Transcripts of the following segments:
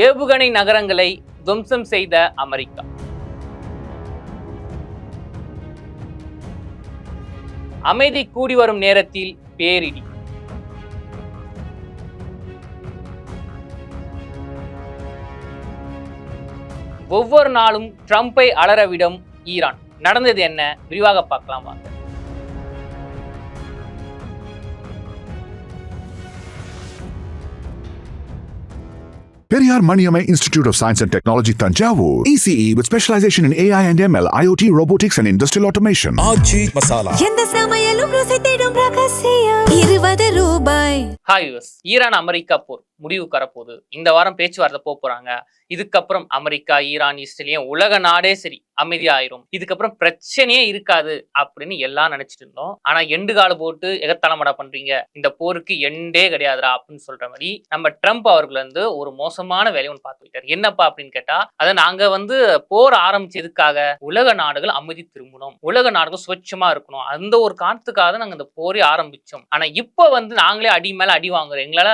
ஏவுகணை நகரங்களை துவம்சம் செய்த அமெரிக்கா. அமைதி கூடி வரும் நேரத்தில் பேரிடி. ஒவ்வொரு நாளும் ட்ரம்பை அலறவிடும் ஈரான். நடந்தது என்ன? விரிவாக பார்க்கலாம் வாங்க. Periyar Maniamai Institute of Science and Technology, Tanjavur. ECE with specialization in AI and ML, IoT, robotics and industrial automation. ஆச்சி மசாலா. எந்த சமையலும் ருசி தேடும் ரகசியம் ₹20. Hi US. ஈரான் அமெரிக்கா போர் முடிவு வரப்போகுது. இந்த வாரம் பேச்சுவார்த்தை போறாங்க. இதுக்கப்புறம் அமெரிக்கா, ஈரான், இஸ்ரேல் உலக நாடே சரி அமைதியாயிரும், இதுக்கப்புறம் பிரச்சனையே இருக்காது அப்படின்னு எல்லாம் நினைச்சிட்டு இருந்தோம். ஆனா எண்டு கால போட்டு எகத்தளமடா பண்றீங்க, இந்த போருக்கு எண்டே கிடையாதுடா அப்படின்னு சொல்ற மாதிரி நம்ம ட்ரம்ப் அவர்கள் ஒரு மோசமான வேலையை ஒன்று பார்த்து விட்டார். என்னப்பா அப்படின்னு கேட்டா, அதை நாங்க போர் ஆரம்பிச்சதுக்காக உலக நாடுகள் அமைதி திரும்பணும், உலக நாடுகள் சுவச்சமா இருக்கணும், அந்த ஒரு காரணத்துக்காக நாங்க இந்த போரை ஆரம்பிச்சோம். ஆனா இப்ப நாங்களே அடி மேல அடி வாங்குறோம், எங்களால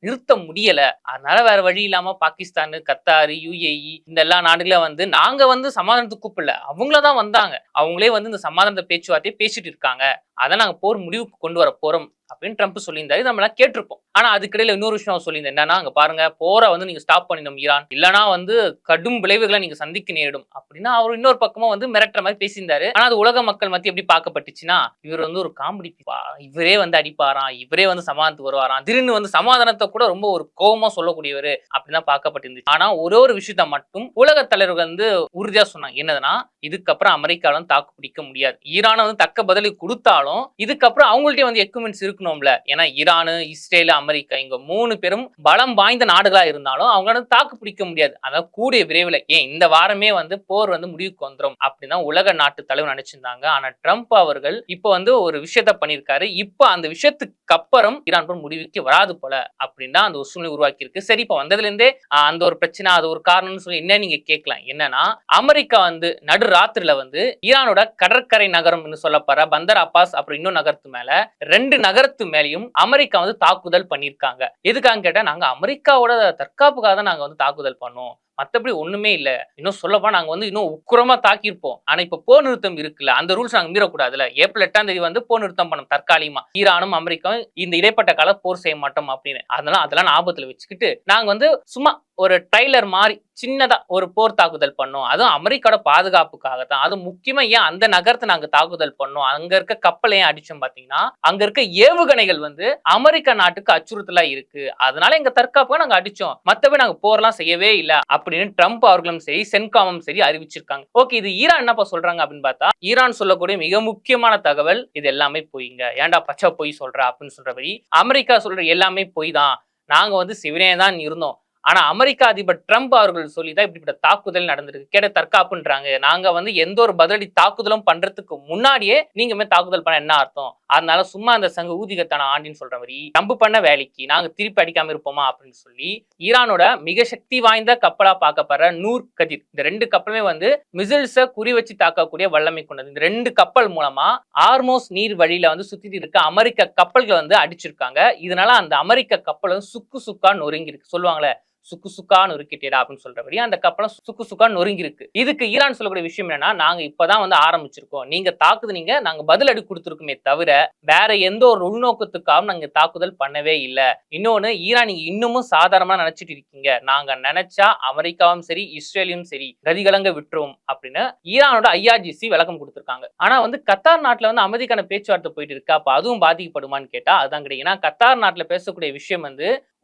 நிறுத்த முடியல. அதனால வேற வழி இல்லாம பாகிஸ்தான், கத்தார், UAE இந்த எல்லா நாடுகளை நாங்க சமாதானத்துக்கு கூப்பிடல, அவங்களதான் வந்தாங்க. அவங்களே இந்த சமாதான பேச்சுவார்த்தையை பேசிட்டு இருக்காங்க. அதை நாங்க போர் முடிவுக்கு கொண்டு வர போறோம் அப்படின்னு ட்ரம்ப் சொல்லியிருந்தாரு. நம்ம எல்லாம் கேட்டிருப்போம். ஆனா அதுக்கிடையில இன்னொரு விஷயம் சொல்லியிருந்தேன். என்னன்னா, அங்க பாருங்க, போரை நீங்க ஸ்டாப் பண்ணிடும் ஈரான், இல்லைன்னா கடும் விளைவுகளை நீங்க சந்திக்க நேரிடும் அப்படின்னு அவர் இன்னொரு பக்கமா மிரட்டுற மாதிரி பேசியிருந்தாரு. ஆனா அது உலக மக்கள் மத்திய எப்படி பார்க்கப்பட்டுச்சுன்னா, இவர் ஒரு காமெடி, இவரே அடிப்பாராம், இவரே சமாதானத்துக்கு வருவாராம், திடீர்னு சமாதானத்தை கூட ரொம்ப ஒரு கோபமா சொல்லக்கூடியவர் அப்படிதான் பார்க்கப்பட்டிருந்துச்சு. ஆனா ஒரு விஷயத்த மட்டும் உலக தலைவர்கள் உறுதியா சொன்னாங்க. என்னதுன்னா, இதுக்கப்புறம் அமெரிக்கால தாக்கு பிடிக்க முடியாது. ஈரானை தக்க பதிலை கொடுத்தாலும் இதுக்கப்புறம் அவங்கள்ட்ட எக்யூப்மெண்ட்ஸ் இருக்கணும்ல. ஏன்னா ஈரான், இஸ்ரேல், அமெரிக்கா இங்க 3 பேரும் பலம் வாய்ந்த நாடுகளா இருந்தாலும் அவங்களால தாக்கு பிடிக்க முடியாது. அதாவது கூடிய விரைவில் இந்த வாரமே போர் முடிவுக்கு வந்துடும் அப்படின்னு உலக நாட்டு தலைவர் நினைச்சிருந்தாங்க. ஆனா ட்ரம்ப் அவர்கள் இப்ப ஒரு விஷயத்த பண்ணிருக்காரு. இப்ப அந்த விஷயத்துக்கு அப்புறம் ஈரான் போர் முடிவுக்கு வராது போல அப்படின்னு அந்த ஒரு சூழ்நிலை உருவாக்கி இருக்கு. சரி, இப்ப வந்ததுல இருந்தே அந்த ஒரு பிரச்சனை, அது ஒரு காரணம்னு சொல்லி என்ன நீங்க கேட்கலாம். என்னன்னா, அமெரிக்கா நடு ராத்திரில ஈரானோட கடற்கரை நகரம் சொல்லப்படுற பந்தர் அப்பாஸ் அப்புறம் இன்னும் நகரத்து மேல 2 நகரத்து மேலையும் அமெரிக்கா தாக்குதல் பண்ணிருக்காங்க. எதுக்காக கேட்டா, நாங்க அமெரிக்காவோட தற்காப்புக்காக தான் நாங்க தாக்குதல் பண்ணோம், மத்தபடி ஒண்ணுமே இல்ல. இன்னும் சொல்லப்பா நாங்க இன்னும் உக்கிரமா தாக்கியிருப்போம். ஆனா இப்ப போர் நிறுத்தம் இருக்குல்ல, அந்த ரூல்ஸ் நாங்க மீறக்கூடாதுல. ஏப்ரல் 8ஆம் தேதி போர் நிறுத்தம் பண்ணோம் தற்காலிகமா. ஈரானும் அமெரிக்காவும் இந்த இடைப்பட்ட கால போர் செய்ய மாட்டோம் அப்படின்னு. அதெல்லாம் ஆபத்துல வச்சுக்கிட்டு நாங்க சும்மா ஒரு ட்ரைலர் மாதிரி சின்னதா ஒரு போர் தாக்குதல் பண்ணோம். அதுவும் அமெரிக்காவோட பாதுகாப்புக்காக தான். அது முக்கியமா ஏன் அந்த நகரத்தை நாங்க தாக்குதல் பண்ணோம், அங்க இருக்க கப்பலை ஏன் அடிச்சோம் பாத்தீங்கன்னா, அங்க இருக்க ஏவுகணைகள் அமெரிக்கா நாட்டுக்கு அச்சுறுத்தலா இருக்கு, அதனால எங்க தற்காப்புக்கு நாங்க அடிச்சோம், மத்தபடி நாங்க போர்லாம் செய்யவே இல்லை அப்படின்னு ட்ரம்ப் அவர்களும் சரி சென்காமும் சரி அறிவிச்சிருக்காங்க. ஓகே, இது ஈரான் என்னப்பா சொல்றாங்க அப்படின்னு பார்த்தா, ஈரான் சொல்லக்கூடிய மிக முக்கியமான தகவல், இது எல்லாமே பொய்ங்க, ஏன்டா பச்சை பொய் சொல்ற அப்படின்னு சொல்றபடி அமெரிக்கா சொல்ற எல்லாமே பொய் தான், நாங்க சிவனே தான் இருந்தோம். ஆனா அமெரிக்கா அதிபர் ட்ரம்ப் அவர்கள் சொல்லிதான் இப்படிப்பட்ட தாக்குதல் நடந்திருக்கு, கேட்ட தற்காப்புன்றாங்க. நாங்க எந்த ஒரு பதிலடி தாக்குதலும் பண்றதுக்கு முன்னாடியே நீங்க தாக்குதல் பண்ண என்ன அர்த்தம், அதனால சும்மா அந்த சங்க ஊதிகத்தான ஆண்டின்னு சொல்ற மாதிரி ட்ரம்ப் பண்ண வேலைக்கு நாங்க திருப்பி அடிக்காம இருப்போமா அப்படின்னு சொல்லி ஈரானோட மிக சக்தி வாய்ந்த கப்பலா பார்க்கப்படுற நூர் கதிர், இந்த 2 கப்பலுமே மிசைல்ஸ குறி வச்சு தாக்கக்கூடிய வல்லமை கொண்டது. இந்த 2 கப்பல் மூலமா ஆர்மோஸ் நீர் வழியில சுத்திட்டு இருக்க அமெரிக்க கப்பல்களை அடிச்சிருக்காங்க. இதனால அந்த அமெரிக்க கப்பல் சுக்கு சுக்கா நொறுங்கி இருக்கு. சொல்லுவாங்களே, சுக்கு சுக்கா நொறுக்கிட்டேடா அப்படின்னு சொல்றபடி அந்த கப்பலம் சுக்கு சுக்கா நொறுங்கி இருக்கு. இதுக்கு ஈரான் சொல்லக்கூடிய விஷயம் என்னன்னா, நாங்க இப்பதான் ஆரம்பிச்சிருக்கோம், நீங்க தாக்குதீங்க, நாங்க பதில் அடி கொடுத்துருக்குமே தவிர வேற எந்த ஒரு உள்நோக்கத்துக்காகவும் நாங்க தாக்குதல் பண்ணவே இல்லை. இன்னொன்னு, ஈரான் நீங்க இன்னமும் சாதாரணமா நினைச்சிட்டு இருக்கீங்க, நாங்க நினைச்சா அமெரிக்காவும் சரி இஸ்ரேலையும் சரி கதிகலங்க விட்டுருவோம் அப்படின்னு ஈரானோட IRGC விளக்கம் கொடுத்திருக்காங்க. ஆனா கத்தார் நாட்டுல அமைதிக்கான பேச்சுவார்த்தை போயிட்டு இருக்கு, அப்ப அதுவும் பாதிக்கப்படுமான்னு கேட்டா அதுதான் கிடையாது. ஏன்னா கத்தார் நாட்டுல பேசக்கூடிய விஷயம்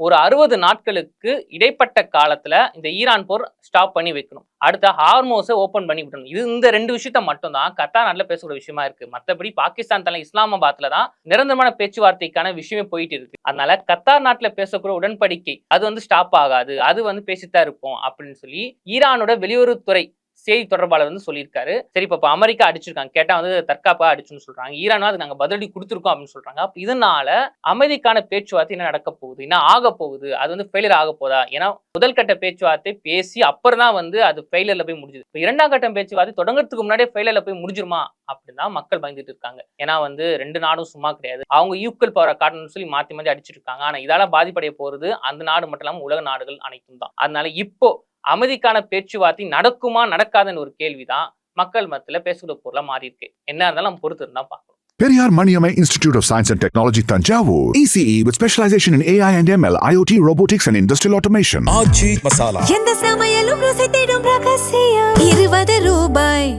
ஒரு 60 நாட்களுக்கு இடைப்பட்ட காலத்துல இந்த ஈரான் போர் ஸ்டாப் பண்ணி வைக்கணும், அடுத்த ஹார்மோஸை ஓபன் பண்ணி விடணும். இது இந்த 2 விஷயத்த மட்டும் தான் கத்தார் நாட்டுல பேசக்கூடிய விஷயமா இருக்கு. மற்றபடி பாகிஸ்தான் தலை இஸ்லாமாபாத்ல தான் நிரந்தரமான பேச்சுவார்த்தைக்கான விஷயமே போயிட்டு இருக்கு. அதனால கத்தார் நாட்டுல பேசக்கூடிய உடன்படிக்கை அது ஸ்டாப் ஆகாது, அது பேசித்தான் இருப்போம் அப்படின்னு சொல்லி ஈரானோட வெளியுறவுத்துறை செய்தி தொடர்பாளர் வந்து சொல்லியிருக்காரு. சரி இப்ப அமெரிக்கா அடிச்சிருக்காங்க, கேட்டா வந்து தற்காப்பா அடிச்சுன்னு சொல்றாங்க, ஈரானும் அதுக்கு நாங்க பதிலடி கொடுத்துருக்கோம் அப்படின்னு சொல்றாங்க. அப்ப இதனால அமைதிக்கான பேச்சுவார்த்தை என்ன நடக்க போகுது, என்ன ஆக போகுது, அது வந்து ஃபெயிலியர் ஆக போதா? ஏன்னா முதல் கட்ட பேச்சுவார்த்தை பேசி அப்புறம் தான் வந்து அது ஃபெயிலியர்ல போய் முடிஞ்சுது. இப்ப 2ஆம் கட்டம் பேச்சுவார்த்தை தொடங்குறதுக்கு முன்னாடியே ஃபெயிலியர்ல போய் முடிஞ்சிருமா அப்படின்னு தான் மக்கள் பயந்துட்டு இருக்காங்க. ஏன்னா வந்து 2 நாடும் சும்மா கிடையாது, அவங்க ஈக்குவல் பவரை காட்டணும்னு சொல்லி மாத்தி மாத்தி அடிச்சிட்டு இருக்காங்க. ஆனா இதால பாதிப்படைய போறது அந்த நாடு மட்டும் இல்லாம உலக நாடுகள் அனைத்தும் தான். அதனால இப்போ அமைதிக்கான பேச்சுவார்த்தை நடக்குமா நடக்காதுன்னு ஒரு கேள்விதான் மக்கள் மத்தியில பேசுகிற பொருளா மாறி இருக்கு. என்ன இருந்தாலும் நம்ம பொறுத்து இருந்தா பார்க்கணும். Periyar Maniammai Institute of Science and Technology, Tanjavur. ECE with specialization in AI and ML, IoT, robotics and industrial automation. ஆச்சி மசாலா எந்த சமையலும் ருசி தேடும் ரகசியம் 20 ரூபாய்